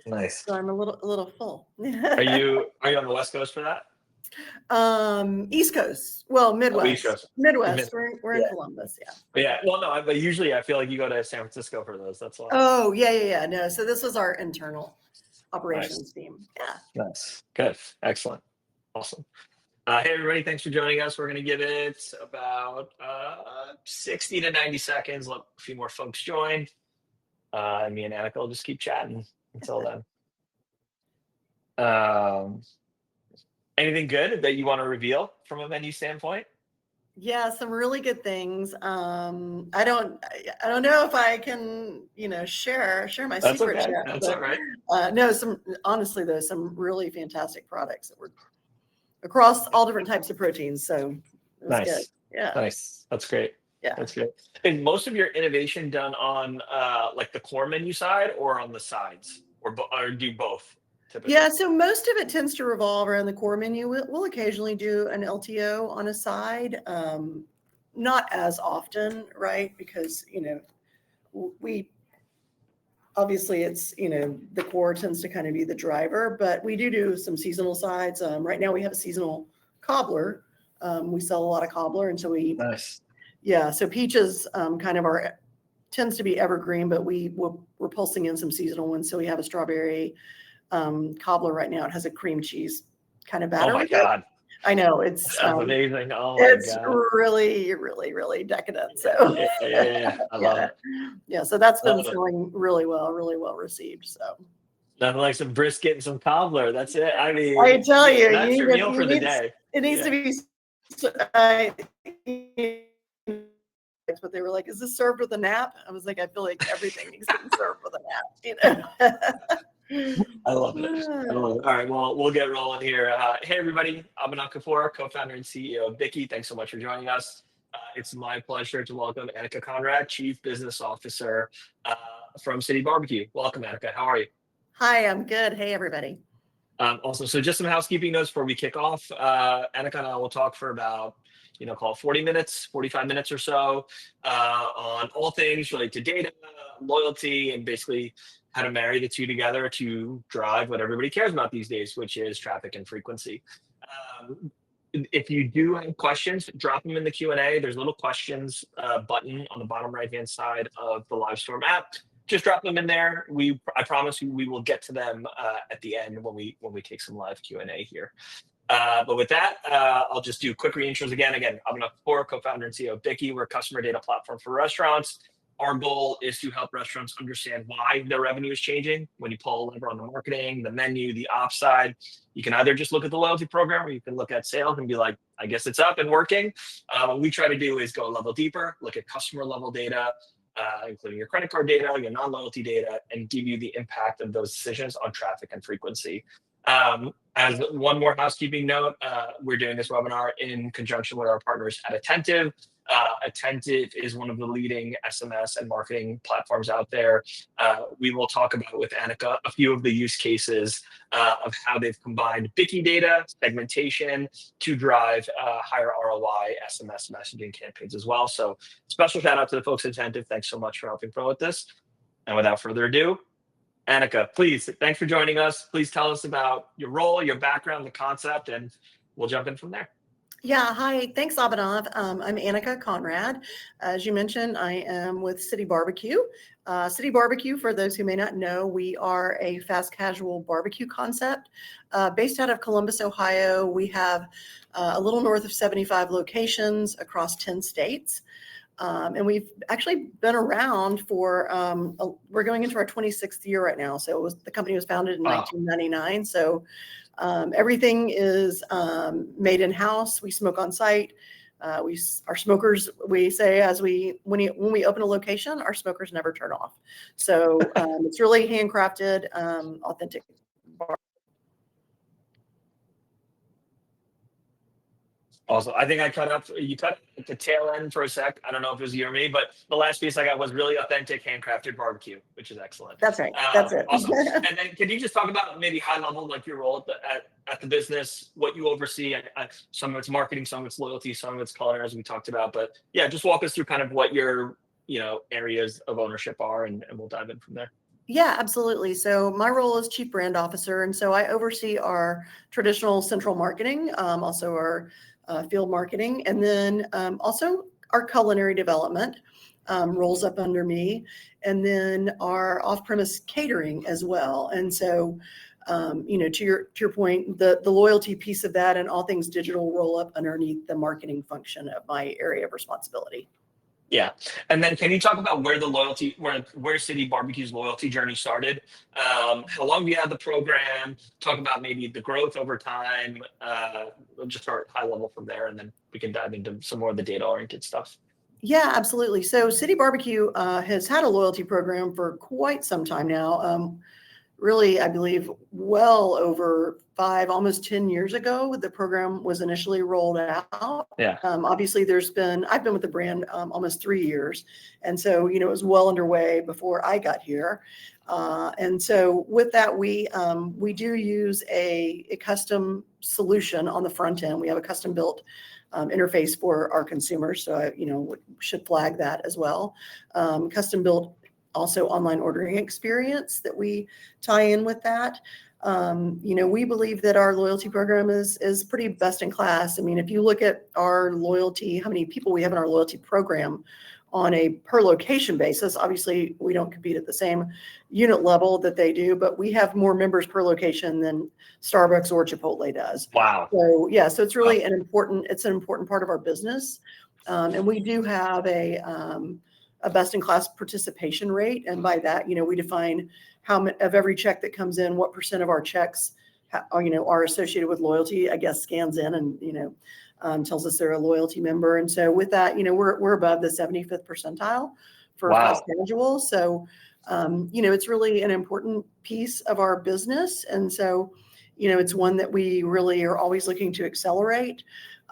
Nice. So I'm a little full. Are you on the West Coast for that? East Coast. Well, Oh, East Midwest. Coast. Midwest. We're in Yeah. Columbus. Yeah. Yeah. Well, no, but usually I feel like you go to San Francisco for those. That's why. Oh, yeah. No, so this was our internal Nice. operations team. Yeah. Nice. Good. Excellent. Awesome. Hey, everybody. Thanks for joining us. We're going to give it about 60 to 90 seconds. Let a few more folks join. And me and Annica will just keep chatting until then. Anything good that you want to reveal from a menu standpoint? Yeah, some really good things. I don't know if I can, share my That's secrets okay. yet, That's all but right. no, honestly though, some really fantastic products that were across all different types of proteins. So it was good. Nice. Yeah. Nice. That's great. Yeah. That's great. And most of your innovation done on like the core menu side or on the sides, or do both typically? Yeah, so most of it tends to revolve around the core menu. We'll occasionally do an LTO on a side, not as often, right? Because we obviously it's the core tends to kind of be the driver, but we do some seasonal sides. Right now we have a seasonal cobbler. We sell a lot of cobbler, and so Nice. yeah. So peaches kind of tends to be evergreen, but we're pulsing in some seasonal ones. So we have a strawberry cobbler right now. It has a cream cheese kind of batter. Oh my God. I know it's amazing. Oh my it's God. really, really, really decadent. So Yeah. I love it. Yeah. So that's been Love it. selling really well received. So Nothing like some brisket and some cobbler. That's it. I mean, I tell you, that's your meal for the day. it needs to be. That's what they were like. Is this served with a nap? I was like, I feel like everything needs to be served with a nap. I love it. I love it. All right, well, we'll get rolling here. Hey, everybody. I'm Annica Conrad, co-founder and CEO of Bicky. Thanks so much for joining us. It's my pleasure to welcome Annica Conrad, Chief Business Officer from City BBQ. Welcome, Annica. How are you? Hi, I'm good. Hey, everybody. Also, so just some housekeeping notes before we kick off. Annica and I will talk for about, call it 40 minutes, 45 minutes or so on all things related to data, loyalty, and basically how to marry the two together to drive what everybody cares about these days, which is traffic and frequency. If you do have questions, drop them in the Q&A. There's a little questions button on the bottom right-hand side of the Livestorm app. Just drop them in there. I promise you, we will get to them at the end when we take some live Q&A here. But with that, I'll just do quick reintros again. I'm Annica Conrad, co-founder and CEO of Bicky. We're a customer data platform for restaurants. Our goal is to help restaurants understand why their revenue is changing. When you pull a lever on the marketing, the menu, the ops side, you can either just look at the loyalty program or you can look at sales and be like, I guess it's up and working. What we try to do is go a level deeper, look at customer level data, including your credit card data, your non-loyalty data, and give you the impact of those decisions on traffic and frequency. As one more housekeeping note, we're doing this webinar in conjunction with our partners at Attentive. Attentive is one of the leading SMS and marketing platforms out there. We will talk about with Annica a few of the use cases of how they've combined Bicky data, segmentation to drive higher ROI SMS messaging campaigns as well. So special shout out to the folks at Attentive. Thanks so much for helping promote this. And without further ado, Annica, please, thanks for joining us. Please tell us about your role, your background, the concept, and we'll jump in from there. Yeah, hi. Thanks, Abhinav. I'm Annica Conrad. As you mentioned, I am with City BBQ. City BBQ, for those who may not know, we are a fast casual barbecue concept based out of Columbus, Ohio. We have a little north of 75 locations across 10 states. And we've actually been around for, we're going into our 26th year right now. So the company was founded in 1999. So everything is made in-house. We smoke on site. Our smokers, we say when we open a location, our smokers never turn off. So it's really handcrafted, authentic bar. Also, I think you cut at the tail end for a sec. I don't know if it was you or me, but the last piece I got was really authentic handcrafted barbecue, which is excellent. That's right. That's it. Awesome. And then can you just talk about maybe high level, like your role at the business, what you oversee? Some of it's marketing, some of it's loyalty, some of it's culinary, as we talked about. But yeah, just walk us through kind of what your areas of ownership are, and we'll dive in from there. Yeah, absolutely. So my role is Chief Brand Officer, and so I oversee our traditional central marketing, also our field marketing, and then also our culinary development rolls up under me, and then our off-premise catering as well. And so, to your point, the loyalty piece of that and all things digital roll up underneath the marketing function of my area of responsibility. Yeah. And then can you talk about where City Barbecue's loyalty journey started? How long do you have the program? Talk about maybe the growth over time. We'll just start high level from there, and then we can dive into some more of the data oriented stuff. Yeah, absolutely. So City Barbecue has had a loyalty program for quite some time now. Really, I believe well over 5, almost 10 years ago, the program was initially rolled out. Yeah. Obviously, I've been with the brand almost 3 years. And so, it was well underway before I got here. And so with that, we do use a custom solution on the front end. We have a custom built interface for our consumers. So, should flag that as well. Custom built also online ordering experience that we tie in with that. We believe that our loyalty program is pretty best in class. I mean, if you look at our loyalty, how many people we have in our loyalty program on a per location basis, obviously we don't compete at the same unit level that they do, but we have more members per location than Starbucks or Chipotle does. Wow. So yeah, so it's really an important part of our business. And we do have a best-in-class participation rate. And by that, we define how much of every check that comes in, what percent of our checks, are associated with loyalty, I guess, scans in and, tells us they're a loyalty member. And so with that, we're above the 75th percentile for fast casual. So, it's really an important piece of our business. And so, it's one that we really are always looking to accelerate.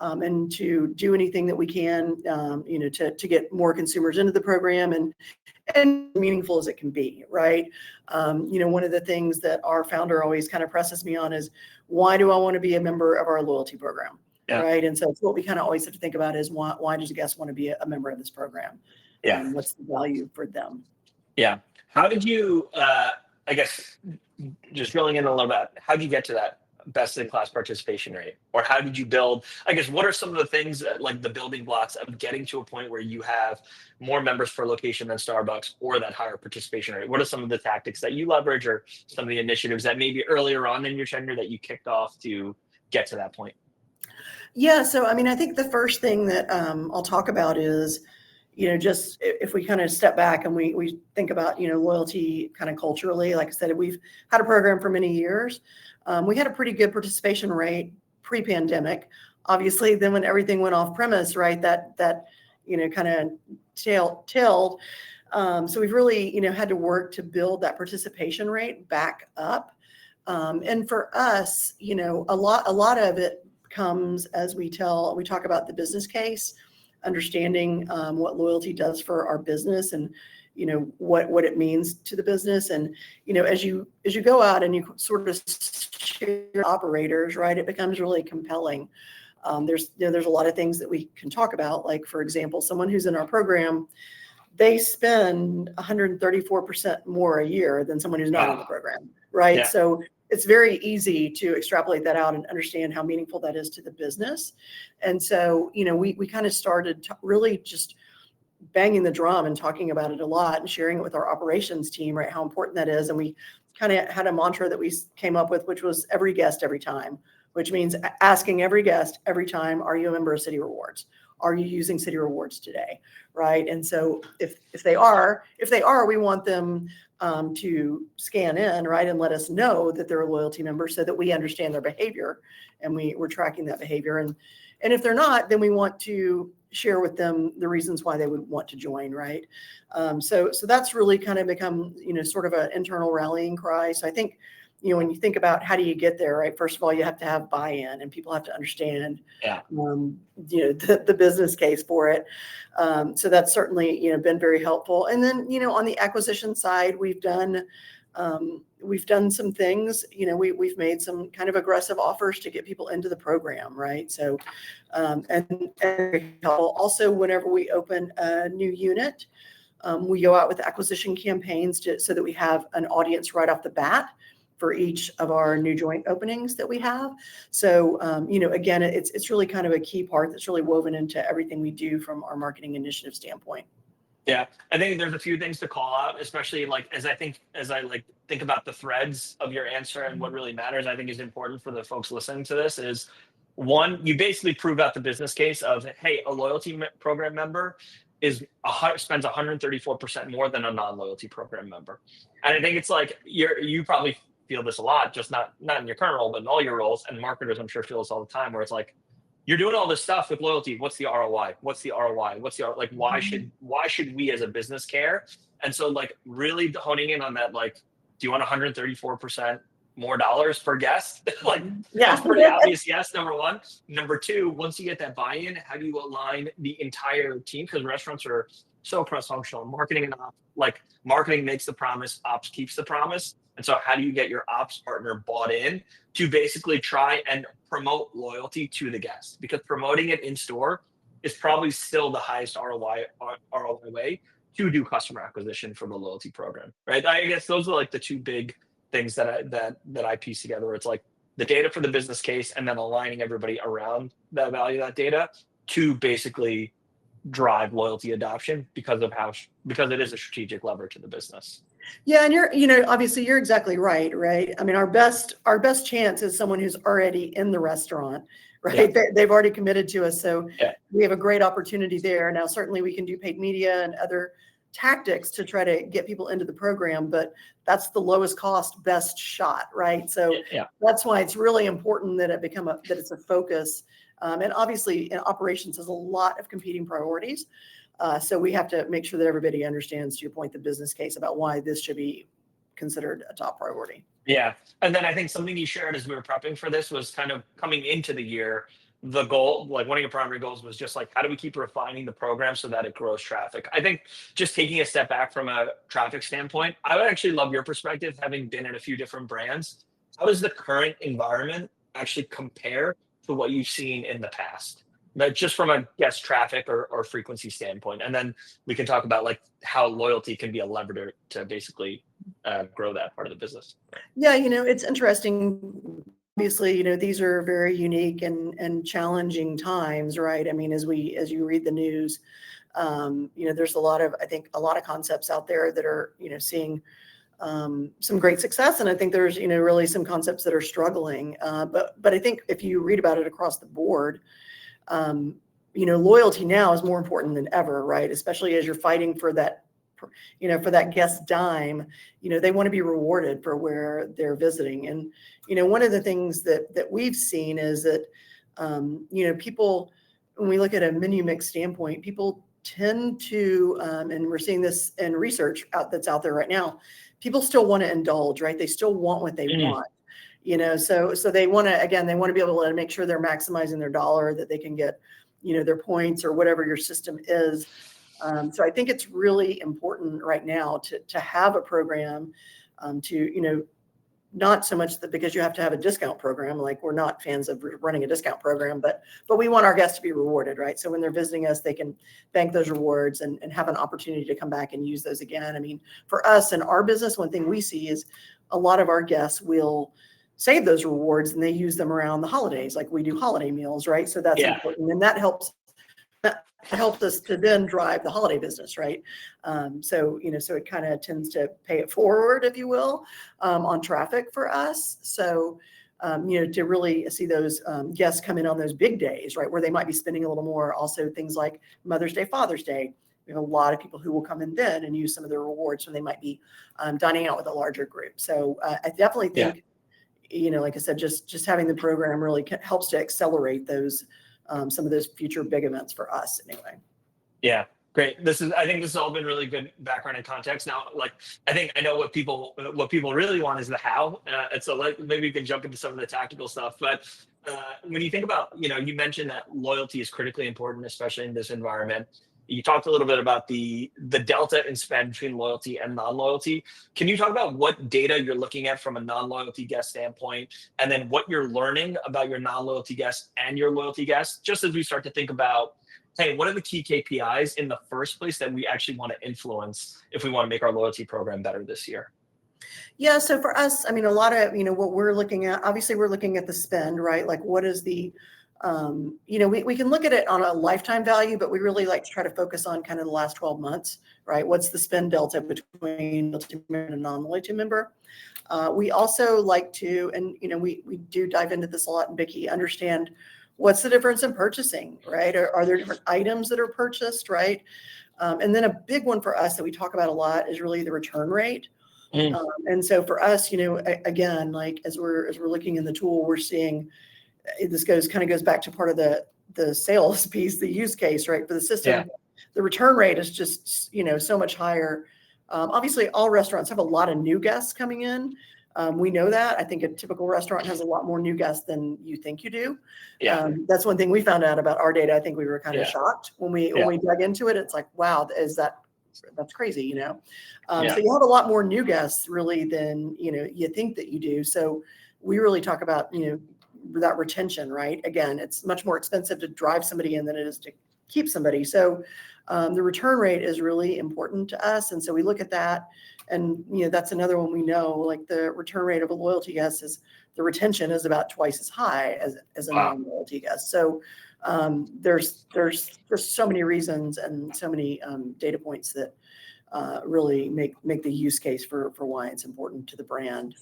And to do anything that we can, to get more consumers into the program and meaningful as it can be, right? One of the things that our founder always kind of presses me on is, why do I want to be a member of our loyalty program, right? And so it's what we kind of always have to think about is why does a guest want to be a member of this program? Yeah. And what's the value for them? Yeah. How did you, I guess, just drilling in a little bit, how did you get to that best in class participation rate? Or how did you build, I guess, what are some of the things that, like the building blocks of getting to a point where you have more members per location than Starbucks or that higher participation rate? What are some of the tactics that you leverage or some of the initiatives that maybe earlier on in your tenure that you kicked off to get to that point? Yeah. So, I mean, I think the first thing that I'll talk about is, just if we kind of step back and we think about, loyalty kind of culturally, like I said, we've had a program for many years. We had a pretty good participation rate pre-pandemic. Obviously, then when everything went off premise, right, that kind of tailed. So we've really, had to work to build that participation rate back up. And for us, a lot of it comes as we talk about the business case, understanding what loyalty does for our business and what it means to the business. And as you go out and you sort of share operators, right, it becomes really compelling. There's a lot of things that we can talk about, like, for example, someone who's in our program, they spend 134% more a year than someone who's not in the program, right? Yeah. So it's very easy to extrapolate that out and understand how meaningful that is to the business. And so, we kind of started really just banging the drum and talking about it a lot and sharing it with our operations team, right, how important that is. And we kind of had a mantra that we came up with, which was every guest, every time, which means asking every guest every time, are you a member of City Rewards? Are you using City Rewards today? Right. And so if they are, we want them to scan in, right, and let us know that they're a loyalty member so that we understand their behavior and we're tracking that behavior. And if they're not, then we want to share with them the reasons why they would want to join, right? So that's really kind of become, sort of an internal rallying cry. So I think, when you think about how do you get there, right? First of all, you have to have buy-in and people have to understand, the business case for it. So that's certainly, been very helpful. And then, on the acquisition side, we've done some things, we've made some kind of aggressive offers to get people into the program, right? So, and also whenever we open a new unit, We go out with acquisition campaigns so that we have an audience right off the bat for each of our new joint openings that we have. So, again, it's really kind of a key part that's really woven into everything we do from our marketing initiative standpoint. Yeah, I think there's a few things to call out, especially like as I think about the threads of your answer and what really matters. I think is important for the folks listening to this is one, you basically prove out the business case of, hey, a loyalty program member spends 134% more than a non-loyalty program member, and I think it's like you probably feel this a lot, just not in your current role, but in all your roles, and marketers I'm sure feel this all the time, where it's like, you're doing all this stuff with loyalty. What's the ROI? What's the ROI? Like, why should we as a business care? And so like really honing in on that, like, do you want 134% more dollars per guest? Like, Yeah. that's pretty obvious. Yes. Number one. Number two, once you get that buy-in, how do you align the entire team? Because restaurants are so cross-functional. Marketing and ops, like marketing makes the promise, ops keeps the promise. And so how do you get your ops partner bought in to basically try and promote loyalty to the guest? Because promoting it in store is probably still the highest ROI way to do customer acquisition for the loyalty program, right? I guess those are like the two big things that I piece together, where it's like the data for the business case and then aligning everybody around that value of that data to basically drive loyalty adoption because it is a strategic lever to the business. Yeah, and obviously you're exactly right. I mean, our best chance is someone who's already in the restaurant, right? Yeah. They've already committed to us, so Yeah. we have a great opportunity there. Now, certainly we can do paid media and other tactics to try to get people into the program, but that's the lowest cost, best shot, right? So that's why it's really important that it's a focus. And obviously, operations has a lot of competing priorities. So we have to make sure that everybody understands, to your point, the business case about why this should be considered a top priority. Yeah. And then I think something you shared as we were prepping for this was kind of coming into the year, the goal, like one of your primary goals was just like, how do we keep refining the program so that it grows traffic? I think just taking a step back from a traffic standpoint, I would actually love your perspective, having been in a few different brands. How does the current environment actually compare to what you've seen in the past? But just from a guest traffic or frequency standpoint. And then we can talk about like how loyalty can be a lever to basically grow that part of the business. Yeah, it's interesting. Obviously, these are very unique and challenging times, right? I mean, as you read the news, there's I think a lot of concepts out there that are, seeing some great success. And I think there's, really some concepts that are struggling. But I think if you read about it across the board, loyalty now is more important than ever, right? Especially as you're fighting for that, for that guest dime, they want to be rewarded for where they're visiting. And, one of the things that we've seen is that, people, when we look at a menu mix standpoint, people tend to, and we're seeing this in research that's out there right now, people still want to indulge, right? They still want what they want. So they want to be able to make sure they're maximizing their dollar, that they can get, their points or whatever your system is. So I think it's really important right now to have a program, not so much that because you have to have a discount program, like we're not fans of running a discount program, but we want our guests to be rewarded, right? So when they're visiting us, they can bank those rewards and have an opportunity to come back and use those again. I mean, for us in our business, one thing we see is a lot of our guests will save those rewards and they use them around the holidays, like we do holiday meals, right? So that's important, and that helps us to then drive the holiday business, right? So it kind of tends to pay it forward, if you will, on traffic for us. So, to really see those guests come in on those big days, right, where they might be spending a little more. Also, things like Mother's Day, Father's Day. We have a lot of people who will come in then and use some of their rewards when they might be dining out with a larger group. So I definitely think, like I said, just having the program really helps to accelerate those. Some of those future big events for us anyway. Yeah, great. I think this has all been really good background and context. Now, like, I know what people really want is the how. And so maybe you can jump into some of the tactical stuff. But when you think about, you mentioned that loyalty is critically important, especially in this environment. You talked a little bit about the delta in spend between loyalty and non-loyalty. Can you talk about what data you're looking at from a non-loyalty guest standpoint, and then what you're learning about your non-loyalty guests and your loyalty guests, just as we start to think about hey, what are the key KPIs in the first place that we actually want to influence if we want to make our loyalty program better this year? Yeah, so for us, I mean, a lot of, what we're looking at, obviously we're looking at the spend, right? Like what is the, we can look at it on a lifetime value, but we really like to try to focus on kind of the last 12 months, right? What's the spend delta between loyalty member and a non-loyalty member? We also like to, and, we do dive into this a lot in Bicky, understand what's the difference in purchasing, right? Are there different items that are purchased, right? And then a big one for us that we talk about a lot is really the return rate. And so for us, again, like as we're looking in the tool, we're seeing this kind of goes back to part of the sales piece, the use case, right? For the system, Yeah. the return rate is just, so much higher. Obviously all restaurants have a lot of new guests coming in. We know that. I think a typical restaurant has a lot more new guests than you think you do. Yeah. That's one thing we found out about our data. I think we were kind of shocked when we dug into it. It's like, wow, that's crazy, So you have a lot more new guests really than, you think that you do. So we really talk about, that retention, right? Again, it's much more expensive to drive somebody in than it is to keep somebody. So the return rate is really important to us. And so we look at that and, that's another one we know, like the return rate of a loyalty guest is the retention is about twice as high as a non-loyalty guest. So there's so many reasons and so many data points that really make the use case for why it's important to the brand.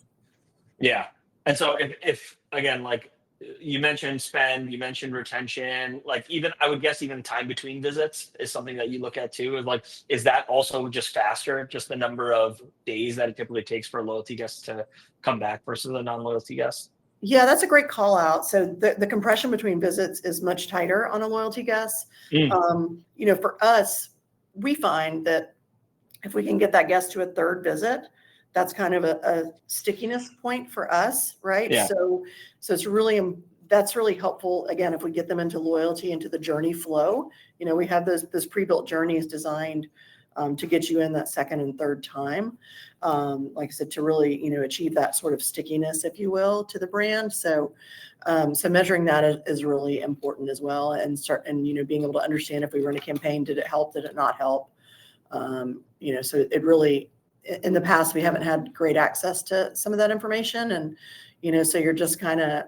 Yeah. And so if again, like you mentioned spend, you mentioned retention, like even I would guess even time between visits is something that you look at too. Is that also just faster, just the number of days that it typically takes for a loyalty guest to come back versus a non-loyalty guest? Yeah, that's a great call out. So the compression between visits is much tighter on a loyalty guest. For us, we find that if we can get that guest to a third visit, that's kind of a stickiness point for us, right? Yeah. So that's really helpful. Again, if we get them into loyalty, into the journey flow, we have those pre-built journeys designed to get you in that second and third time. Like I said, to really, achieve that sort of stickiness, if you will, to the brand. So measuring that is really important as well. And being able to understand if we run a campaign, did it help? Did it not help? So it really, in the past, we haven't had great access to some of that information. And, so you're just kind of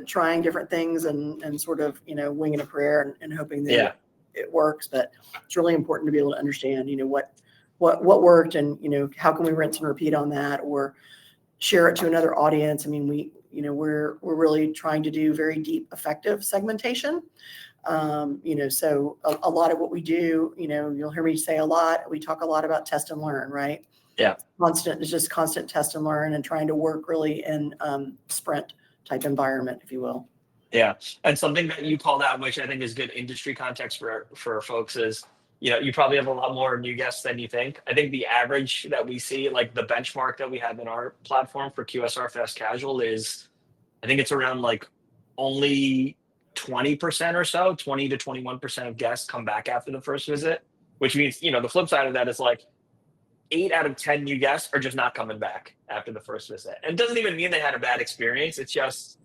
trying different things and sort of, winging a prayer and hoping that it works. But it's really important to be able to understand, what worked and, how can we rinse and repeat on that or share it to another audience. I mean, we're really trying to do very deep, effective segmentation. So a lot of what we do, you'll hear me say a lot, we talk a lot about test and learn, right? Yeah. Constant test and learn and trying to work really in sprint type environment, if you will. Yeah. And something that you called out, which I think is good industry context for folks is, you probably have a lot more new guests than you think. I think the average that we see, like the benchmark that we have in our platform for QSR fast casual is, I think it's around like only 20% or so, 20 to 21% of guests come back after the first visit, which means, the flip side of that is like 8 out of 10 new guests are just not coming back after the first visit. And it doesn't even mean they had a bad experience. It's just,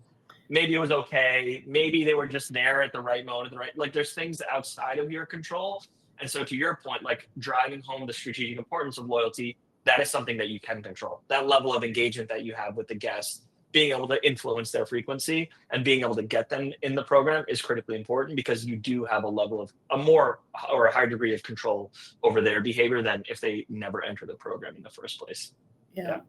maybe it was okay. Maybe they were just there at the right moment, like there's things outside of your control. And so to your point, like driving home the strategic importance of loyalty, that is something that you can control. That level of engagement that you have with the guests, being able to influence their frequency and being able to get them in the program is critically important because you do have a higher degree of control over their behavior than if they never enter the program in the first place. Yeah.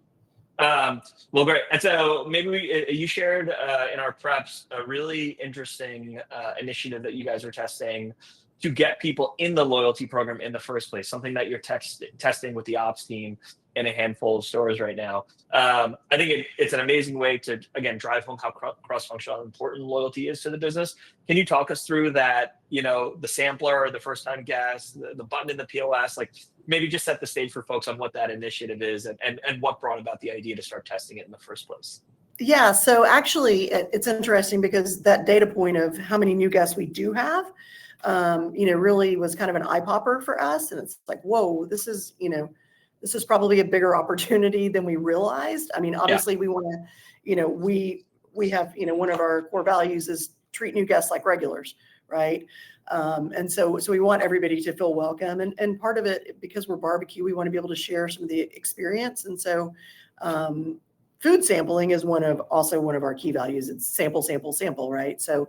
Well, great. And so maybe you shared in our preps a really interesting initiative that you guys are testing to get people in the loyalty program in the first place, something that you're testing with the ops team in a handful of stores right now. I think it's an amazing way to, again, drive home how cross-functional important loyalty is to the business. Can you talk us through that, the sampler, the first-time guest, the button in the POS, like maybe just set the stage for folks on what that initiative is and what brought about the idea to start testing it in the first place? Yeah, so actually it's interesting because that data point of how many new guests we do have, really was kind of an eye popper for us. And it's like, whoa, this is probably a bigger opportunity than we realized. I mean, obviously we want to, we have, one of our core values is treat new guests like regulars, right? And so we want everybody to feel welcome. And part of it, because we're barbecue, we want to be able to share some of the experience. And so food sampling is also one of our key values. It's sample, sample, sample, right? So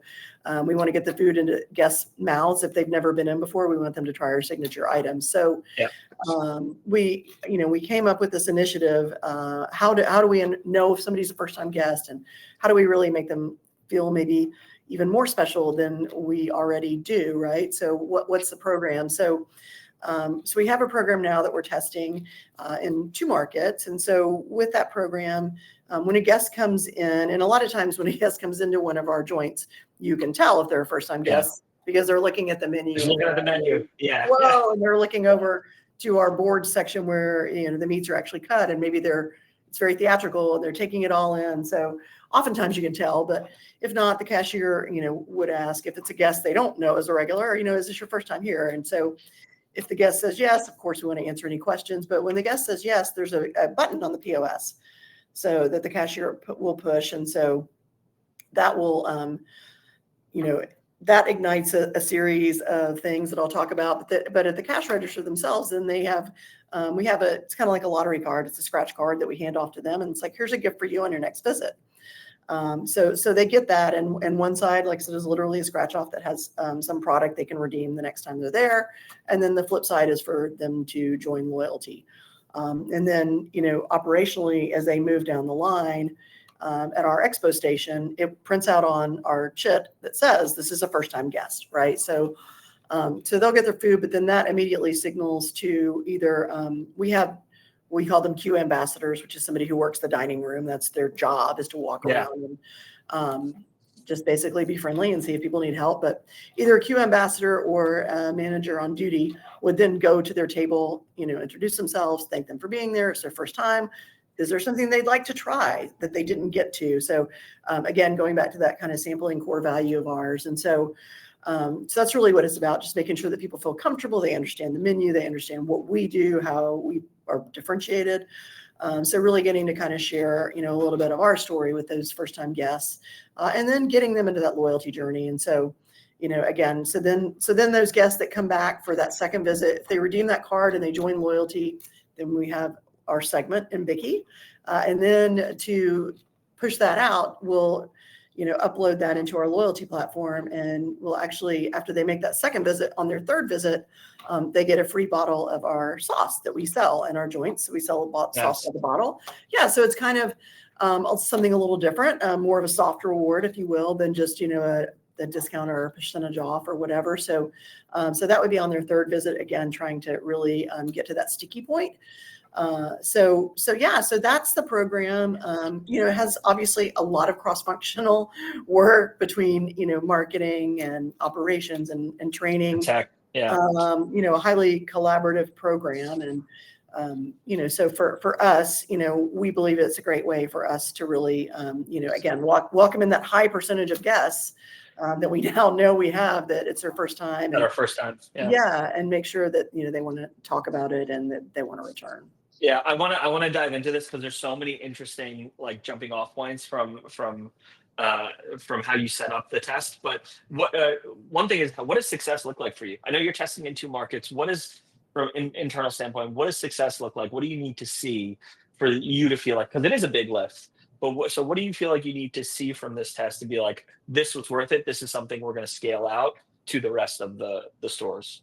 we want to get the food into guests' mouths. If they've never been in before, we want them to try our signature items. So we came up with this initiative. How do we know if somebody's a first-time guest, and how do we really make them feel maybe even more special than we already do, right? So what's the program? So we have a program now that we're testing in 2 markets. And so with that program, when a guest comes in, and a lot of times when a guest comes into one of our joints, you can tell if they're a first-time guest because they're looking at the menu. Just looking at the menu. Yeah. Whoa, and they're looking over to our board section where the meats are actually cut, and maybe it's very theatrical and they're taking it all in. So oftentimes you can tell, but if not, the cashier would ask if it's a guest they don't know as a regular, is this your first time here? And so if the guest says yes, of course we want to answer any questions. But when the guest says yes, there's a button on the POS so that the cashier will push, and so that will that ignites a series of things that I'll talk about. But at the cash register themselves, then they have, it's kind of like a lottery card. It's a scratch card that we hand off to them. And it's like, here's a gift for you on your next visit. So they get that. And one side, like I said, is literally a scratch off that has some product they can redeem the next time they're there. And then the flip side is for them to join loyalty. And then, operationally, as they move down the line, at our expo station, it prints out on our chit that says this is a first-time guest, right? So they'll get their food, but then that immediately signals to either we call them Q ambassadors, which is somebody who works the dining room. That's their job, is to walk around and just basically be friendly and see if people need help. But either a Q ambassador or a manager on duty would then go to their table, introduce themselves, thank them for being there. It's their first time. Is there something they'd like to try that they didn't get to? So again, going back to that kind of sampling core value of ours. And so that's really what it's about, just making sure that people feel comfortable. They understand the menu. They understand what we do, how we are differentiated. So really getting to kind of share, a little bit of our story with those first-time guests, and then getting them into that loyalty journey. And so, again, so then those guests that come back for that second visit, if they redeem that card and they join loyalty, then we have our segment in Bicky. And then to push that out, we'll, upload that into our loyalty platform. And we'll actually, after they make that second visit, on their third visit, they get a free bottle of our sauce that we sell in our joints. So we sell sauce by the bottle. Yeah. So it's kind of something a little different, more of a soft reward, if you will, than just, the discount or percentage off or whatever. So that would be on their third visit, again, trying to really get to that sticky point. So that's the program. It has obviously a lot of cross-functional work between, marketing and operations and training, Tech. Yeah. A highly collaborative program. And, so for us, we believe it's a great way for us to really, again, welcome in that high percentage of guests that we now know we have, that it's their first time. Our first time. Yeah. And make sure that, they want to talk about it and that they want to return. Yeah, I want to dive into this because there's so many interesting jumping off points from how you set up the test. But one thing is, what does success look like for you? I know you're testing in 2 markets. What is, from an internal standpoint, what does success look like? What do you need to see for you to feel like, because it is a big lift, but what do you feel like you need to see from this test to be like, this was worth it? This is something we're going to scale out to the rest of the stores.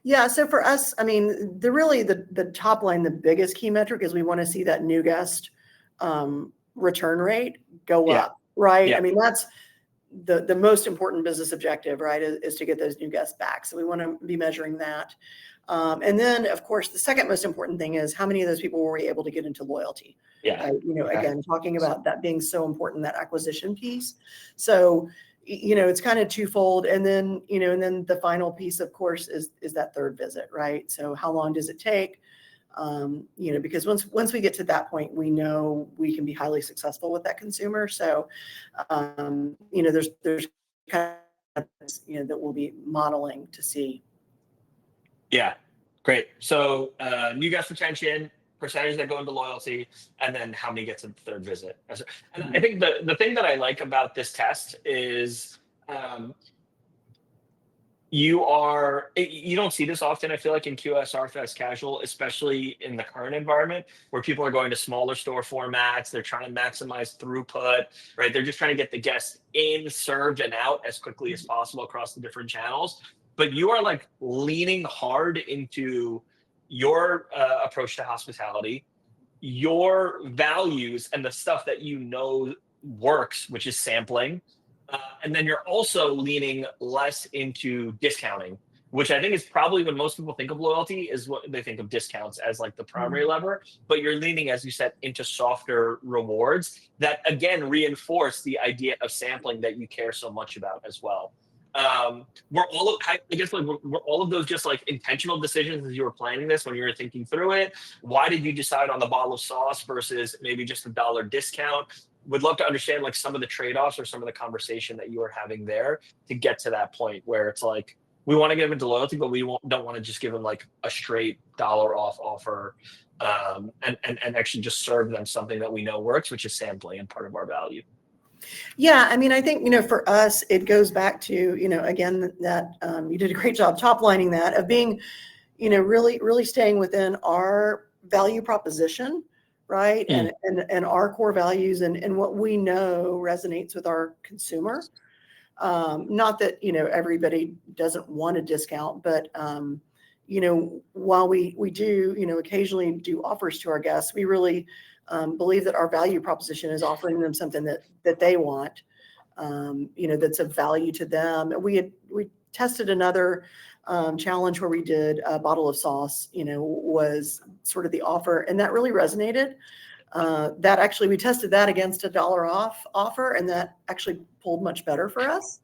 Yeah. So for us, I mean, the top line, the biggest key metric is we want to see that new guest return rate go up, right? Yeah. I mean, that's the most important business objective, right? Is to get those new guests back. So we want to be measuring that. And then, of course, the second most important thing is how many of those people were we able to get into loyalty? Yeah. Again, talking about that being so important, that acquisition piece. So it's kind of twofold. And then, the final piece, of course, is that third visit, right? So how long does it take? Because once we get to that point, we know we can be highly successful with that consumer. So, there's kind of, that we'll be modeling to see. Yeah, great. So new guest retention, percentage that go into loyalty, and then how many gets in the third visit. And I think the thing that I like about this test is you don't see this often, I feel like, in QSR fast casual, especially in the current environment where people are going to smaller store formats. They're trying to maximize throughput, right? They're just trying to get the guests in, served, and out as quickly as possible across the different channels. But you are like leaning hard into your approach to hospitality, your values, and the stuff that you know works, which is sampling. And then you're also leaning less into discounting, which I think is probably when most people think of loyalty, is what they think of discounts as like the primary lever. But you're leaning, as you said, into softer rewards that again reinforce the idea of sampling that you care so much about as well. Were all of, I guess, like were all of those just like intentional decisions as you were planning this, when you were thinking through it? Why did you decide on the bottle of sauce versus maybe just a dollar discount? Would love to understand like some of the trade-offs or some of the conversation that you were having there to get to that point where it's like, we want to get them into loyalty, but don't want to just give them like a straight dollar off offer, and actually just serve them something that we know works, which is sampling and part of our value. Yeah, I mean, I think, for us, it goes back to, again, that you did a great job top lining that, of being, really, really staying within our value proposition, right? And our core values and what we know resonates with our consumer. Not that, everybody doesn't want a discount, but, while we do, occasionally do offers to our guests, we really believe that our value proposition is offering them something that they want, that's of value to them. We tested another challenge where we did a bottle of sauce, was sort of the offer, and that really resonated. That actually, we tested that against a dollar off offer, and that actually pulled much better for us.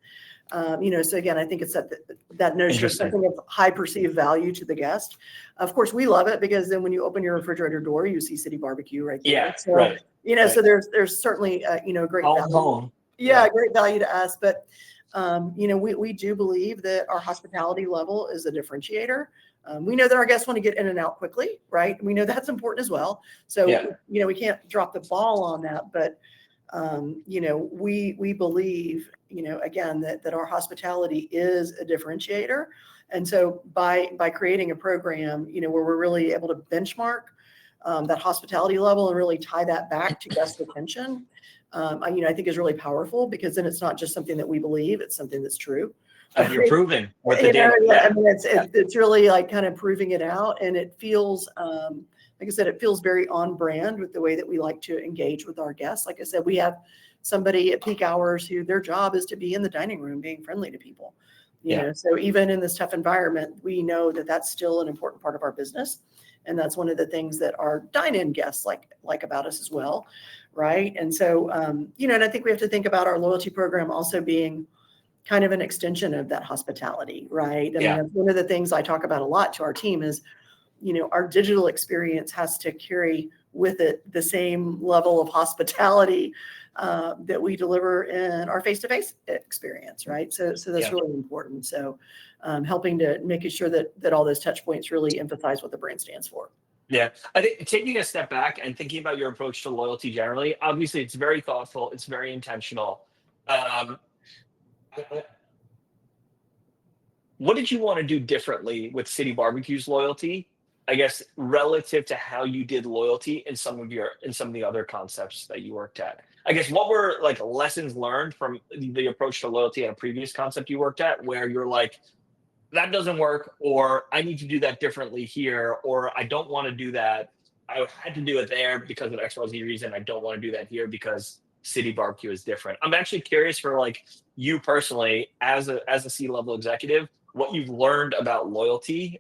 So again, I think it's that notion of something of high perceived value to the guest. Of course, we love it because then when you open your refrigerator door, you see City BBQ right there. Yeah, so, right. So there's certainly, great All value. home. Yeah, great value to us. But, we do believe that our hospitality level is a differentiator. We know that our guests want to get in and out quickly, right? We know that's important as well. So, we can't drop the ball on that, but, we believe, again, that our hospitality is a differentiator. And so by creating a program, where we're really able to benchmark that hospitality level and really tie that back to guest retention, I think is really powerful, because then it's not just something that we believe, it's something that's true. You're proving with the data. I mean, it's really like kind of proving it out, and it feels, like I said, it feels very on brand with the way that we like to engage with our guests. Like I said, we have somebody at peak hours who their job is to be in the dining room being friendly to people. So even in this tough environment, we know that that's still an important part of our business. And that's one of the things that our dine-in guests like about us as well, right? And so, and I think we have to think about our loyalty program also being kind of an extension of that hospitality, right? I mean, that's one of the things I talk about a lot to our team is, our digital experience has to carry with it the same level of hospitality that we deliver in our face-to-face experience, right? So that's really important. So helping to making sure that all those touch points really emphasize what the brand stands for. Yeah, I think taking a step back and thinking about your approach to loyalty generally, obviously it's very thoughtful, it's very intentional. What did you want to do differently with City Barbecue's loyalty, I guess, relative to how you did loyalty in some of the other concepts that you worked at? I guess, what were like lessons learned from the approach to loyalty at a previous concept you worked at, where you're like, that doesn't work, or I need to do that differently here, or I don't want to do that. I had to do it there because of XYZ reason. I don't want to do that here because City Barbecue is different. I'm actually curious for like you personally as a C-level executive, what you've learned about loyalty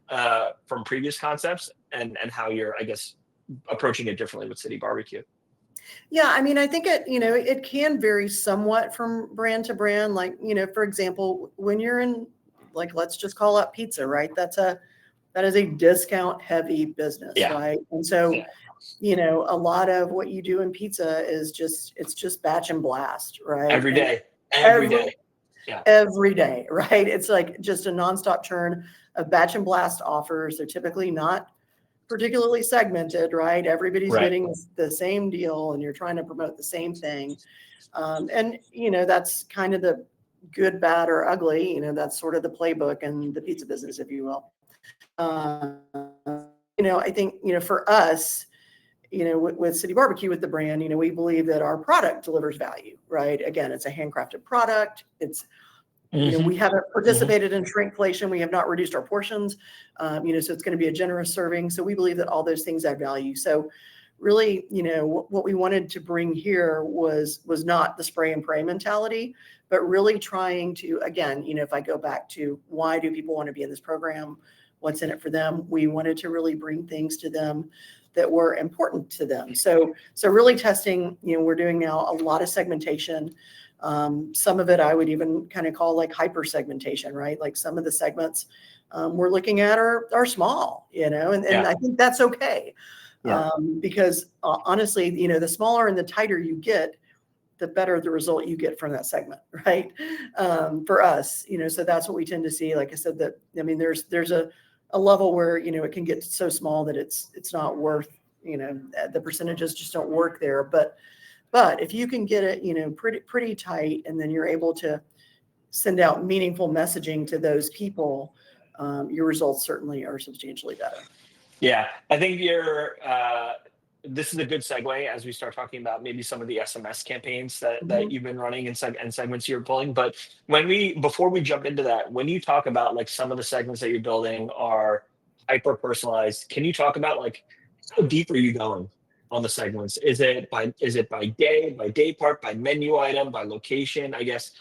from previous concepts, and how you're, I guess, approaching it differently with City Barbecue. Yeah, I mean, I think it can vary somewhat from brand to brand. Like, for example, when you're in, like, let's just call out pizza, right? That is a discount heavy business, right? And so, a lot of what you do in pizza is it's just batch and blast, right? Every day. Yeah. Every day, right? It's like just a nonstop churn of batch and blast offers. They're typically not particularly segmented, right? Everybody's getting the same deal, and you're trying to promote the same thing. And that's kind of good, bad, or ugly. That's sort of the playbook in the pizza business, if you will. I think, for us, with City BBQ, with the brand, we believe that our product delivers value, right? Again, it's a handcrafted product. It's, we haven't participated in shrinkflation. We have not reduced our portions, so it's going to be a generous serving. So we believe that all those things add value. So really, what we wanted to bring here was not the spray and pray mentality, but really trying to, again, if I go back to why do people want to be in this program, what's in it for them, we wanted to really bring things to them that were important to them. So really testing, we're doing now a lot of segmentation. Some of it I would even kind of call like hyper segmentation, right? Like some of the segments we're looking at are small, and I think that's okay. Yeah. Because honestly, the smaller and the tighter you get, the better the result you get from that segment, right? For us, so that's what we tend to see. Like I said, there's a level where, it can get so small that it's not worth, the percentages just don't work there. But if you can get it, pretty tight, and then you're able to send out meaningful messaging to those people, your results certainly are substantially better. Yeah, I think this is a good segue as we start talking about maybe some of the SMS campaigns that you've been running and segments you're pulling. But before we jump into that, when you talk about like some of the segments that you're building are hyper personalized, can you talk about like how deep are you going on the segments? Is it by day part, by menu item, by location? I guess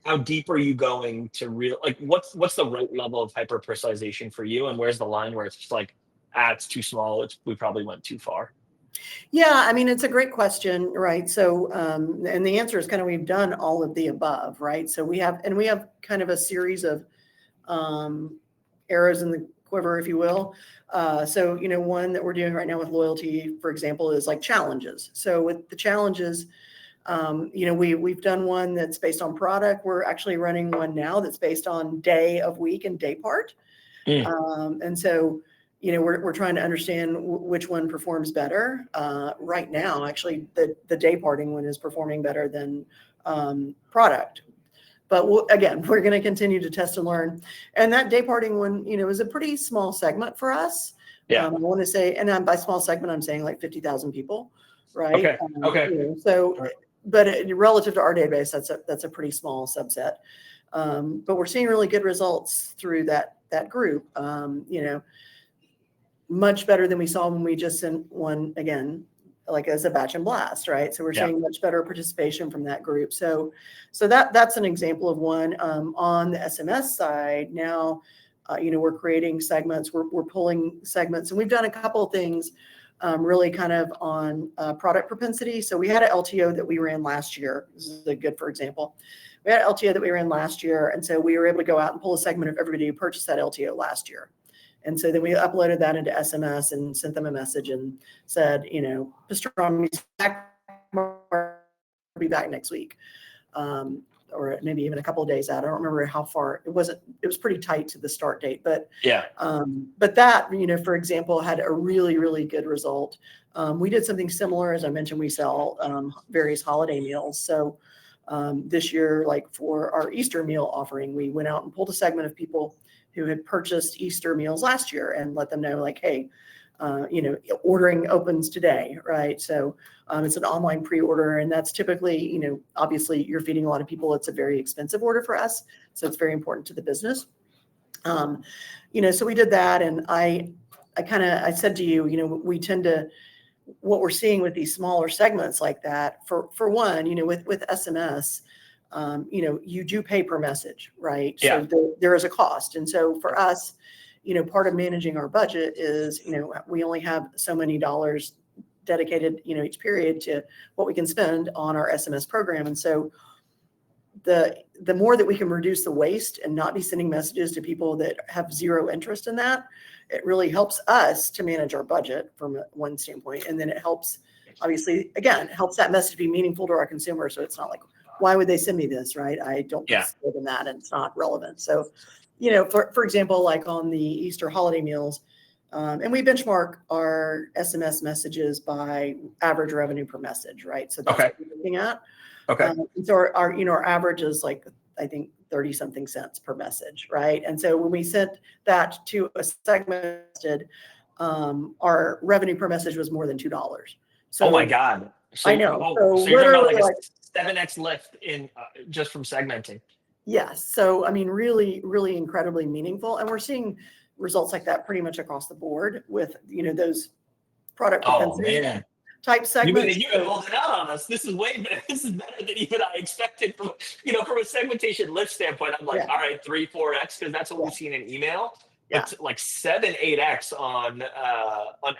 how deep are you going to what's the right level of hyper personalization for you, and where's the line where it's just like, it's too small, we probably went too far? Yeah, I mean, it's a great question, right? So, and the answer is kind of, we've done all of the above, right? So we have kind of a series of arrows in the quiver, if you will. So, one that we're doing right now with loyalty, for example, is like challenges. So with the challenges, we've done one that's based on product. We're actually running one now that's based on day of week and day part. And so, we're trying to understand which one performs better. Right now, actually, the day parting one is performing better than product. But again, we're going to continue to test and learn. And that day parting one, is a pretty small segment for us. Yeah. I want to say, and by small segment, I'm saying like 50,000 people, right? Okay. But relative to our database, that's a pretty small subset. But we're seeing really good results through that group. Much better than we saw when we just sent one, again, like as a batch and blast, right? So we're seeing much better participation from that group. So that's an example of one. On the SMS side now, we're creating segments, we're pulling segments, and we've done a couple of things really kind of on product propensity. So we had an LTO that we ran last year. This is a good, for example. We had an LTO that we ran last year, and so we were able to go out and pull a segment of everybody who purchased that LTO last year. And so then we uploaded that into SMS and sent them a message and said, pastrami's back, be back next week. Or maybe even a couple of days out. I don't remember how far it was pretty tight to the start date, but but that, for example, had a really, really good result. We did something similar. As I mentioned, we sell various holiday meals. So this year, like for our Easter meal offering, we went out and pulled a segment of people who had purchased Easter meals last year and let them know, like, hey, ordering opens today, right? So it's an online pre-order, and that's typically, obviously you're feeding a lot of people. It's a very expensive order for us, so it's very important to the business. So we did that, and I said to you, we tend to, what we're seeing with these smaller segments like that, for one, with SMS, you do pay per message, right? Yeah. So there is a cost. And so for us, part of managing our budget is, we only have so many dollars dedicated, each period to what we can spend on our SMS program. And so the more that we can reduce the waste and not be sending messages to people that have zero interest in that, it really helps us to manage our budget from one standpoint. And then it helps, obviously, again, helps that message be meaningful to our consumer. So it's not like, why would they send me this, right? I don't participate in that, and it's not relevant. So, for example, like on the Easter holiday meals, and we benchmark our SMS messages by average revenue per message, right? So that's what we're looking at. Okay. So our average is like, I think 30 something cents per message, right? And so when we sent that to a segmented, our revenue per message was more than $2. So Oh my God. So, I know. oh, So so you're talking about literally, like like, a 7x lift in just from segmenting. yes. So, I mean, really, really incredibly meaningful. And we're seeing results like that pretty much across the board with, those product Oh propensity man. type segments. You've been holding out on us. This is way better. This is better than even I expected from a segmentation lift standpoint. I'm like, Yeah. all right, 3-4x, because that's what Yeah. we've seen in email. Yeah. But like 7-8x on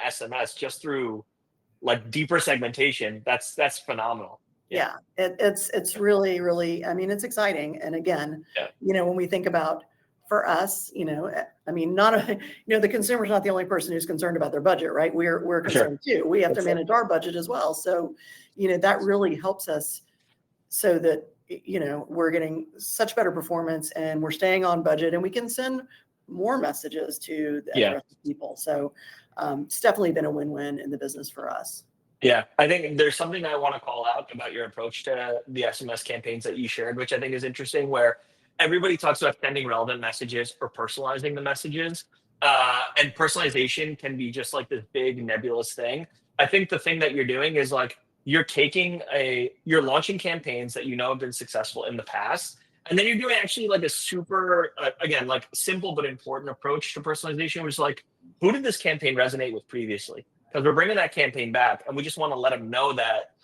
SMS just through like deeper segmentation. That's phenomenal. Yeah. It's really, really, I mean, it's exciting. And again, Yeah. when we think about for us, I mean, the consumer's not the only person who's concerned about their budget, right? We're For sure. concerned too. We have to That's it. manage our budget as well. So, that really helps us so that, we're getting such better performance and we're staying on budget and we can send more messages to the Yeah. rest of people. So, it's definitely been a win-win in the business for us. Yeah, I think there's something I want to call out about your approach to the SMS campaigns that you shared, which I think is interesting, where everybody talks about sending relevant messages or personalizing the messages. And personalization can be just like this big nebulous thing. I think the thing that you're doing is like you're launching campaigns that have been successful in the past. And then you're doing actually like a super, again, like simple but important approach to personalization, which is like, who did this campaign resonate with previously? Because we're bringing that campaign back, and we just want to let them know that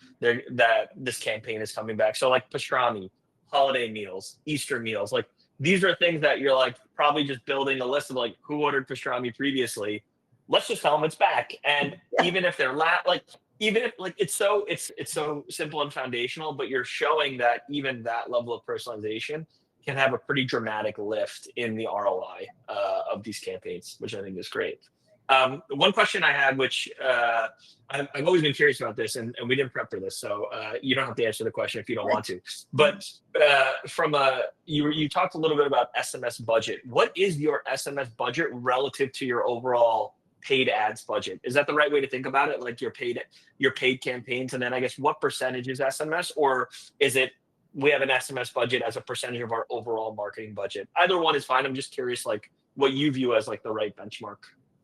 this campaign is coming back. So like pastrami, holiday meals, Easter meals, like these are things that you're like probably just building a list of like who ordered pastrami previously. Let's just tell them it's back, and even if they're even if like it's so simple and foundational, but you're showing that even that level of personalization can have a pretty dramatic lift in the ROI of these campaigns, which I think is great. One question I had, which I've always been curious about this, and we didn't prep for this, so you don't have to answer the question if you don't want to. But you talked a little bit about SMS budget. What is your SMS budget relative to your overall paid ads budget? Is that the right way to think about it? Like your paid campaigns, and then I guess what percentage is SMS, or is it we have an SMS budget as a percentage of our overall marketing budget? Either one is fine. I'm just curious, like what you view as like the right benchmark.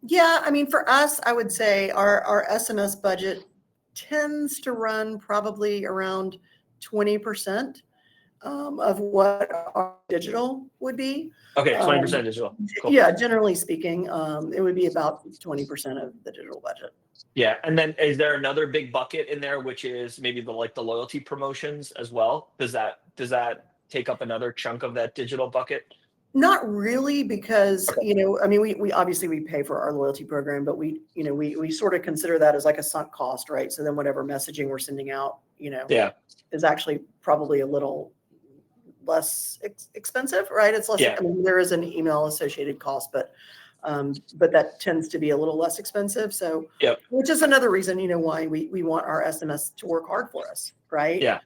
Yeah, I mean, for us, I would say our SMS budget tends to run probably around 20% of what our digital would be. Okay, 20% digital. Cool. Yeah, generally speaking, it would be about 20% of the digital budget. Yeah, and then is there another big bucket in there, which is maybe the loyalty promotions as well? Does that take up another chunk of that digital bucket? Not really, because, I mean, we obviously we pay for our loyalty program, but we sort of consider that as like a sunk cost, right? So then whatever messaging we're sending out, is actually probably a little less expensive, right? It's less, I mean, there is an email associated cost, but that tends to be a little less expensive. So, which is another reason, why we want our SMS to work hard for us, right? Yeah.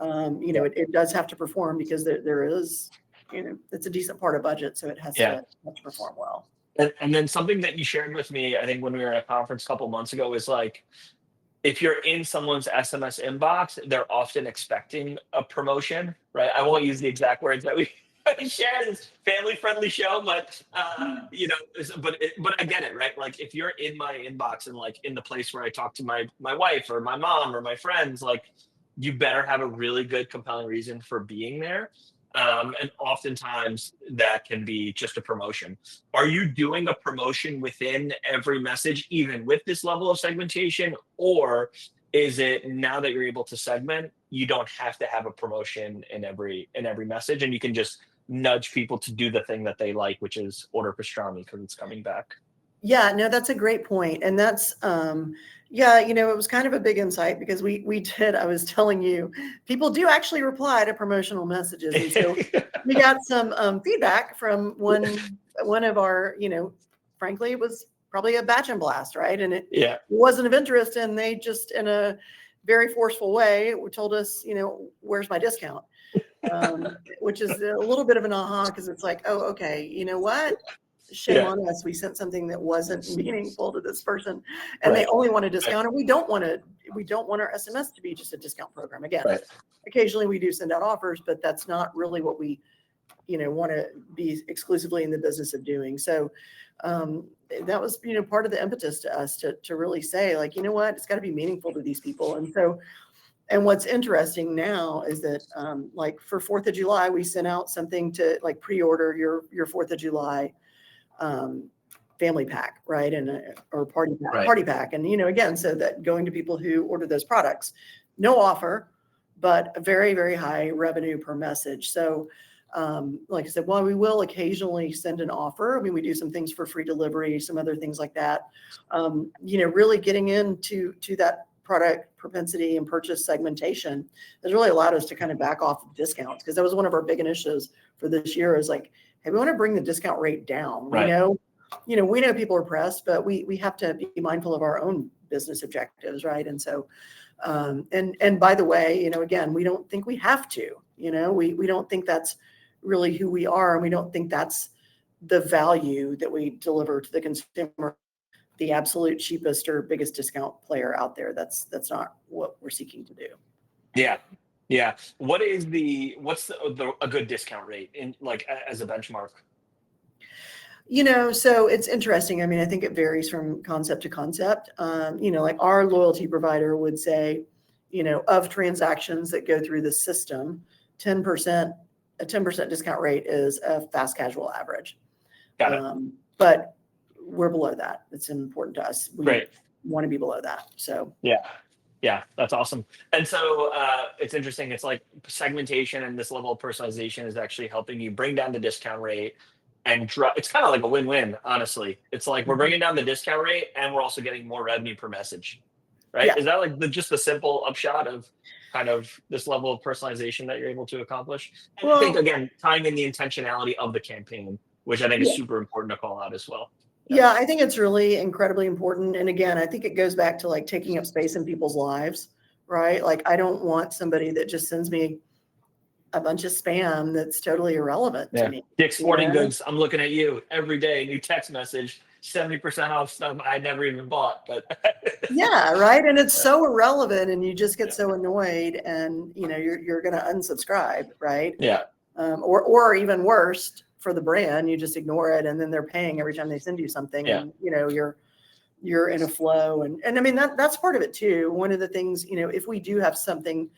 It does have to perform because there is, it's a decent part of budget, so it has to perform well. And then something that you shared with me, I think when we were at a conference a couple months ago, is like, if you're in someone's SMS inbox, they're often expecting a promotion, right? I won't use the exact words that we share. This family-friendly show, but but I get it, right? Like if you're in my inbox and like in the place where I talk to my wife or my mom or my friends, like you better have a really good, compelling reason for being there. And oftentimes that can be just a promotion. Are you doing a promotion within every message, even with this level of segmentation? Or is it now that you're able to segment, you don't have to have a promotion in every message, and you can just nudge people to do the thing that they like, which is order pastrami because it's coming back? Yeah, no, that's a great point. And that's, it was kind of a big insight because we did, I was telling you, people do actually reply to promotional messages. And so we got some feedback from one of our, frankly, it was probably a batch and blast, right? And it wasn't of interest. And they just, in a very forceful way, told us, where's my discount? Which is a little bit of an aha, because it's like, oh, okay, you know what? Shame on us. We sent something that wasn't meaningful to this person, and they only want a discount. And we don't want our SMS to be just a discount program. Again, occasionally we do send out offers, but that's not really what we want to be exclusively in the business of doing. So that was, part of the impetus to us to really say, like, you know what, it's got to be meaningful to these people. And so, and what's interesting now is that, like for 4th of July, we sent out something to like pre-order your 4th of July family pack, right? Or party pack. And, again, so that going to people who order those products, no offer, but a very, very high revenue per message. So, like I said, while we will occasionally send an offer, I mean, we do some things for free delivery, some other things like that, really getting into that product propensity and purchase segmentation has really allowed us to kind of back off of discounts, because that was one of our big initiatives for this year, is like, hey, we want to bring the discount rate down. Right. We know people are pressed, but we have to be mindful of our own business objectives, right? And so, and by the way, again, we don't think we have to, we don't think that's really who we are, and we don't think that's the value that we deliver to the consumer, the absolute cheapest or biggest discount player out there. That's not what we're seeking to do. Yeah. What's a good discount rate in, like, as a benchmark? So it's interesting. I mean, I think it varies from concept to concept. Like our loyalty provider would say, of transactions that go through the system, a 10% discount rate is a fast casual average. Got it. But we're below that. It's important to us. We want to be below that. So yeah, that's awesome. And so it's interesting. It's like segmentation and this level of personalization is actually helping you bring down the discount rate and it's kind of like a win-win, honestly. It's like we're bringing down the discount rate and we're also getting more revenue per message, right? Yeah. Is that like just the simple upshot of kind of this level of personalization that you're able to accomplish? And I think, again, tying in the intentionality of the campaign, which I think is super important to call out as well. Yeah, I think it's really incredibly important. And again, I think it goes back to like taking up space in people's lives, right? Like I don't want somebody that just sends me a bunch of spam that's totally irrelevant to me. Dick's Sporting Goods, I'm looking at you every day, new text message, 70% off stuff I never even bought. But yeah, right. And it's so irrelevant, and you just get so annoyed, and you're going to unsubscribe, right? Yeah. Or even worse, for the brand, you just ignore it, and then they're paying every time they send you something. And you're in a flow, and I mean that's part of it too. One of the things, if we do have something,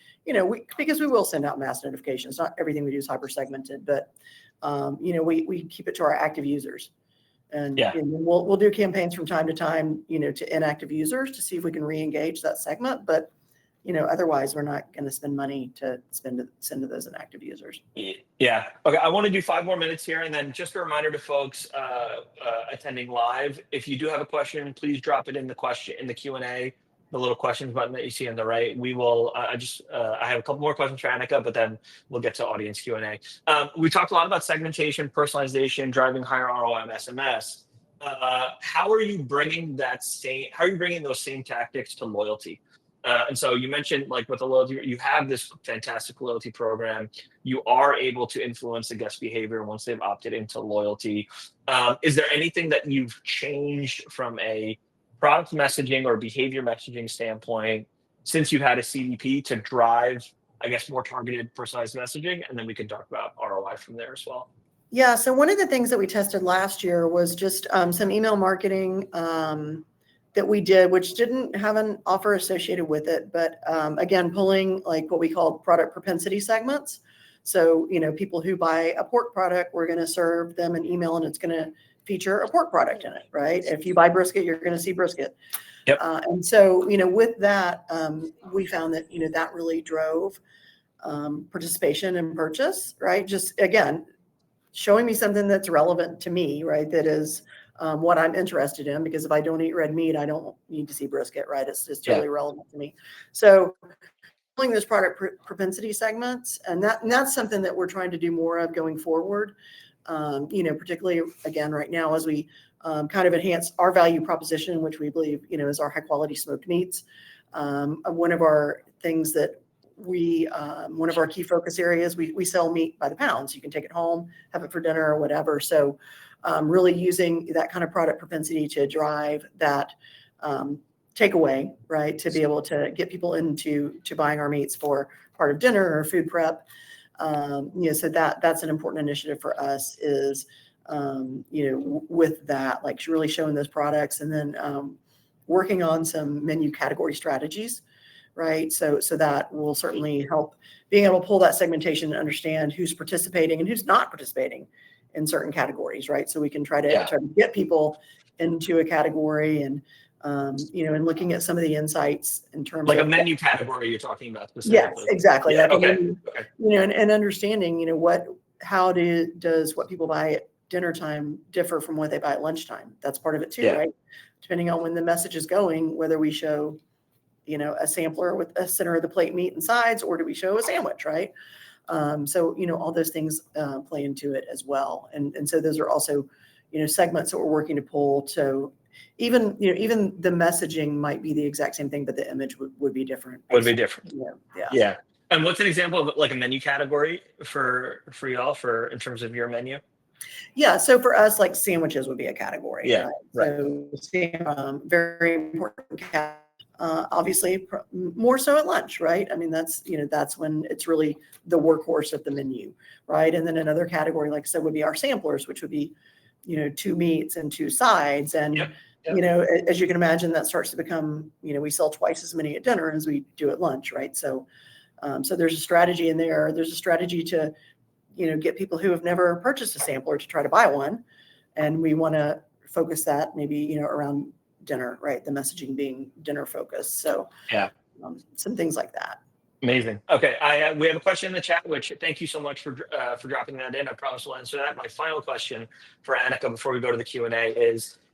because we will send out mass notifications. Not everything we do is hyper segmented, but we keep it to our active users, and we'll do campaigns from time to time, to inactive users to see if we can re-engage that segment. But otherwise we're not going to spend money to send to those inactive users. Yeah. Okay. I want to do 5 more minutes here. And then just a reminder to folks attending live, if you do have a question, please drop it in the Q&A, the little questions button that you see on the right. We will, I have a couple more questions for Annica, but then we'll get to audience Q&A. We talked a lot about segmentation, personalization, driving higher ROI on SMS. How are you bringing those same tactics to loyalty? And so you mentioned, like, with the loyalty, you have this fantastic loyalty program. You are able to influence the guest behavior once they've opted into loyalty. Is there anything that you've changed from a product messaging or behavior messaging standpoint since you've had a CDP to drive, I guess, more targeted, personalized messaging? And then we can talk about ROI from there as well. Yeah. So one of the things that we tested last year was just some email marketing that we did, which didn't have an offer associated with it, but again, pulling like what we call product propensity segments. So, people who buy a pork product, we're going to serve them an email and it's going to feature a pork product in it, right? If you buy brisket, you're going to see brisket. Yep. And so, with that, we found that, that really drove participation and purchase, right? Just, again, showing me something that's relevant to me, right? That is what I'm interested in, because if I don't eat red meat, I don't need to see brisket, right? It's just totally relevant to me. So pulling those product propensity segments, and that's something that we're trying to do more of going forward. Particularly again, right now, as we kind of enhance our value proposition, which we believe, is our high quality smoked meats. One of our things that one of our key focus areas, we sell meat by the pound. So you can take it home, have it for dinner or whatever. So really using that kind of product propensity to drive that takeaway, right? To be able to get people into buying our meats for part of dinner or food prep. So that's an important initiative for us is, with that, like really showing those products and then working on some menu category strategies, right? So that will certainly help being able to pull that segmentation and understand who's participating and who's not participating in certain categories, right? So we can try to get people into a category and, and looking at some of the insights in terms like of a menu category you're talking about yes, specifically. exactly. Yeah. Like Okay. and understanding, how does what people buy at dinner time differ from what they buy at lunchtime? That's part of it too, right? Depending on when the message is going, whether we show, a sampler with a center of the plate meat and sides, or do we show a sandwich, right? So, all those things play into it as well. And so those are also, segments that we're working to pull. So even the messaging might be the exact same thing, but the image would be different. Would be different. Yeah. Yeah. And what's an example of like a menu category for y'all in terms of your menu? Yeah. So for us, like sandwiches would be a category. Yeah. Right. So very important obviously more so at lunch, right? I mean, that's when it's really the workhorse of the menu, right? And then another category, like I said, would be our samplers, which would be, 2 meats and 2 sides. And, Yep. As you can imagine, that starts to become, we sell twice as many at dinner as we do at lunch, right? So, so there's a strategy in there. There's a strategy to, get people who have never purchased a sampler to try to buy one. And we want to focus that maybe, around dinner, right? The messaging being dinner focused. So some things like that. Amazing. Okay, we have a question in the chat, which thank you so much for dropping that in. I promise we'll answer that. My final question for Annica before we go to the Q&A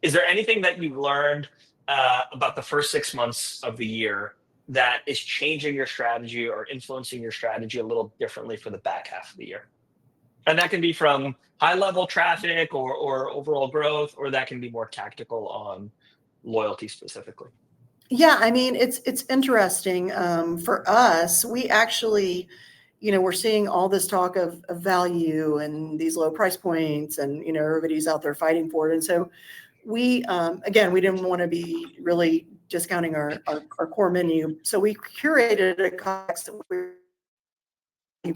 is there anything that you've learned about the first 6 months of the year that is changing your strategy or influencing your strategy a little differently for the back half of the year? And that can be from high level traffic or overall growth, or that can be more tactical on loyalty specifically. Yeah, I mean, it's interesting. For us, we actually, we're seeing all this talk of value and these low price points and, everybody's out there fighting for it. And so we, again, we didn't want to be really discounting our core menu. So we curated a context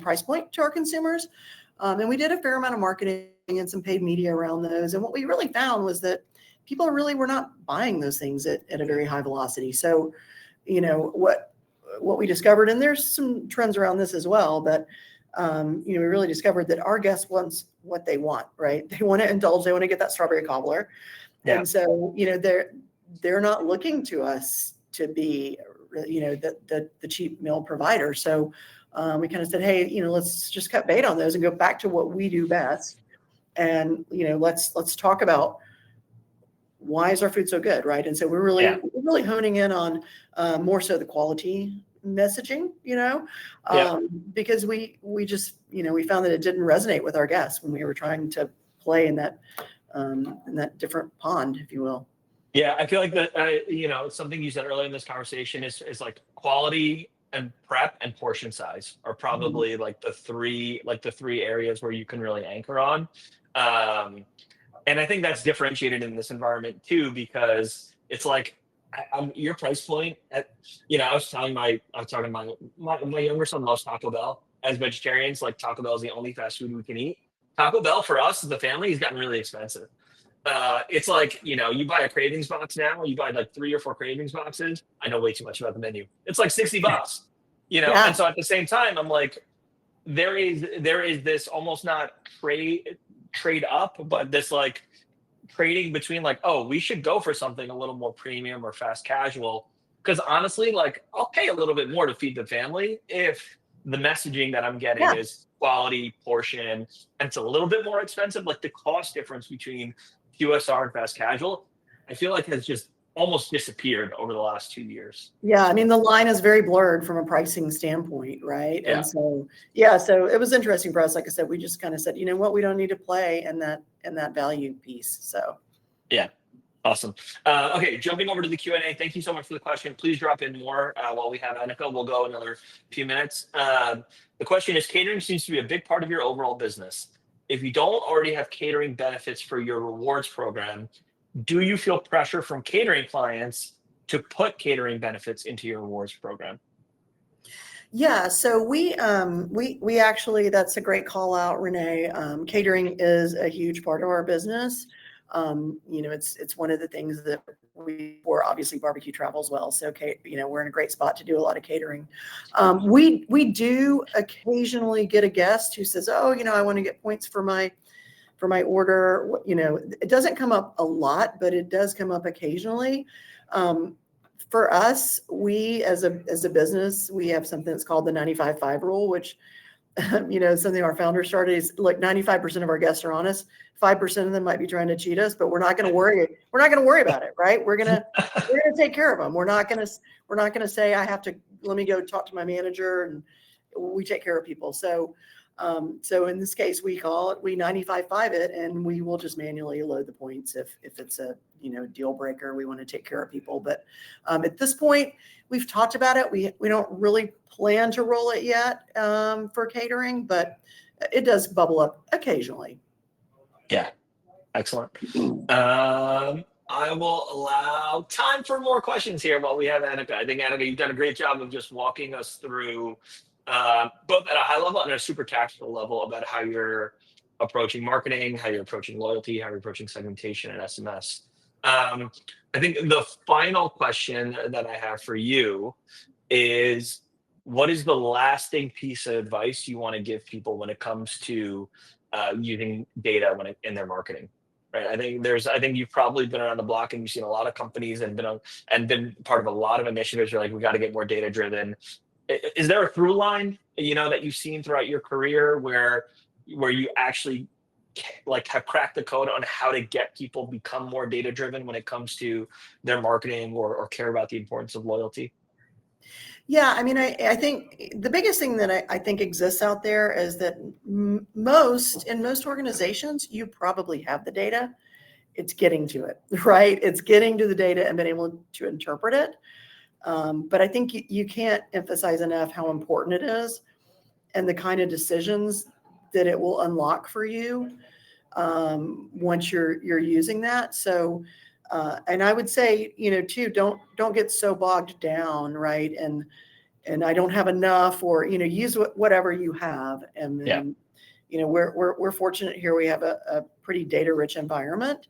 price point to our consumers. And we did a fair amount of marketing and some paid media around those. And what we really found was that people really were not buying those things at a very high velocity. So, what we discovered, and there's some trends around this as well, but, we really discovered that our guests wants what they want, right? They want to indulge, they want to get that strawberry cobbler. Yeah. And so, they're not looking to us to be, the cheap meal provider. So we kind of said, hey, let's just cut bait on those and go back to what we do best. And, let's talk about why is our food so good, right? And so we're really honing in on more so the quality messaging, because we just, we found that it didn't resonate with our guests when we were trying to play in that different pond, if you will. Yeah, I feel like that, something you said earlier in this conversation is like quality and prep and portion size are probably like the three areas where you can really anchor on. And I think that's differentiated in this environment too, because it's like your price point I was talking to my younger son loves Taco Bell. As vegetarians, like Taco Bell is the only fast food we can eat. Taco Bell for us as a family has gotten really expensive. It's like, you buy a cravings box now, you buy like 3 or 4 cravings boxes. I know way too much about the menu. It's like $60, Yeah. And so at the same time, I'm like, there is this almost not trade up, but this like trading between like, oh, we should go for something a little more premium or fast casual. Because honestly, like I'll pay a little bit more to feed the family if the messaging that I'm getting is quality, portion, and it's a little bit more expensive. Like the cost difference between QSR and fast casual, I feel like has just almost disappeared over the last 2 years. Yeah, I mean, the line is very blurred from a pricing standpoint, right? Yeah. And so, so it was interesting for us. Like I said, we just kind of said, you know what, we don't need to play in that value piece. So yeah. Awesome. Okay, jumping over to the Q&A. Thank you so much for the question. Please drop in more while we have Annica. We'll go another few minutes. The question is, catering seems to be a big part of your overall business. If you don't already have catering benefits for your rewards program, do you feel pressure from catering clients to put catering benefits into your rewards program? Yeah, so we actually, that's a great call out, Renee. Catering is a huge part of our business. It's one of the things that we're obviously barbecue travel as well. So, we're in a great spot to do a lot of catering. We do occasionally get a guest who says, "Oh, I want to get points for my order." It doesn't come up a lot, but it does come up occasionally. For us, we as a business, we have something that's called the 95-5 rule, which something our founder started is, look, 95% of our guests are honest. 5% of them might be trying to cheat us, but we're not going to worry. We're not going to worry about it, right? We're gonna take care of them. We're not going to say, let me go talk to my manager, and we take care of people. So in this case, we 95-5 it, and we will just manually load the points if it's a deal breaker. We want to take care of people, but at this point, we've talked about it. We don't really plan to roll it yet for catering, but it does bubble up occasionally. Yeah, excellent. I will allow time for more questions here while we have Annica. I think, Annica, you've done a great job of just walking us through both at a high level and a super tactical level about how you're approaching marketing, how you're approaching loyalty, how you're approaching segmentation and SMS. I think the final question that I have for you is, what is the lasting piece of advice you want to give people when it comes to using data in their marketing? Right. I think you've probably been around the block and you've seen a lot of companies and been part of a lot of initiatives. You're like, we got to get more data driven. Is there a through line, that you've seen throughout your career where you actually have cracked the code on how to get people become more data driven when it comes to their marketing or care about the importance of loyalty? Yeah, I mean, I think the biggest thing that I think exists out there is that in most organizations, you probably have the data. It's getting to it, right? It's getting to the data and being able to interpret it. But I think you can't emphasize enough how important it is and the kind of decisions that it will unlock for you once you're using that. So, and I would say, too, don't get so bogged down, right? And I don't have enough, or use whatever you have. And then, we're fortunate here. We have a pretty data rich environment.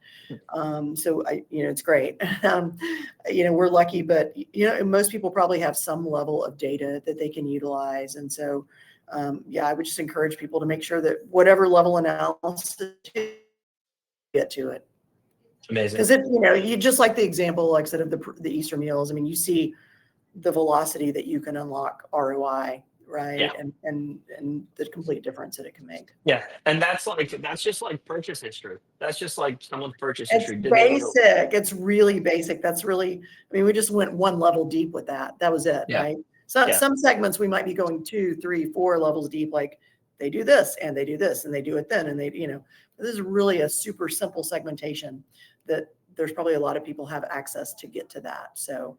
So it's great. We're lucky, but most people probably have some level of data that they can utilize. And so, I would just encourage people to make sure that whatever level analysis to get to it. Amazing. Because you just like the example, like I said, of the Easter meals. I mean, you see the velocity that you can unlock ROI, right? Yeah. And the complete difference that it can make. Yeah. And that's just like purchase history. That's just like someone's purchase history. It's basic. It's really basic. We just went one level deep with that. That was it, right? So some segments we might be going 2, 3, 4 levels deep, like they do this and they do this and they do it then. And this is really a super simple segmentation that there's probably a lot of people have access to get to that. So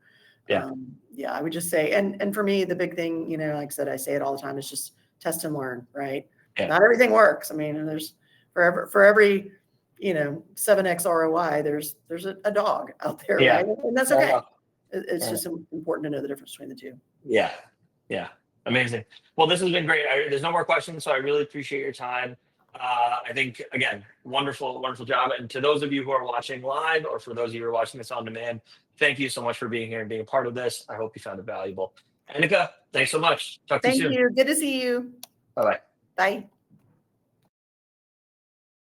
I would just say, and for me, the big thing, like I said, I say it all the time, is just test and learn, right? Yeah. Not everything works. I mean, there's for every 7x ROI, there's a dog out there, right? And that's okay. It's just important to know the difference between the two. Yeah. Amazing. Well, this has been great. There's no more questions, so I really appreciate your time. I think, again, wonderful job. And to those of you who are watching live, or for those of you who are watching this on demand, thank you so much for being here and being a part of this. I hope you found it valuable. Annica, thanks so much. Talk to you soon. Thank you. Good to see you. Bye-bye. Bye.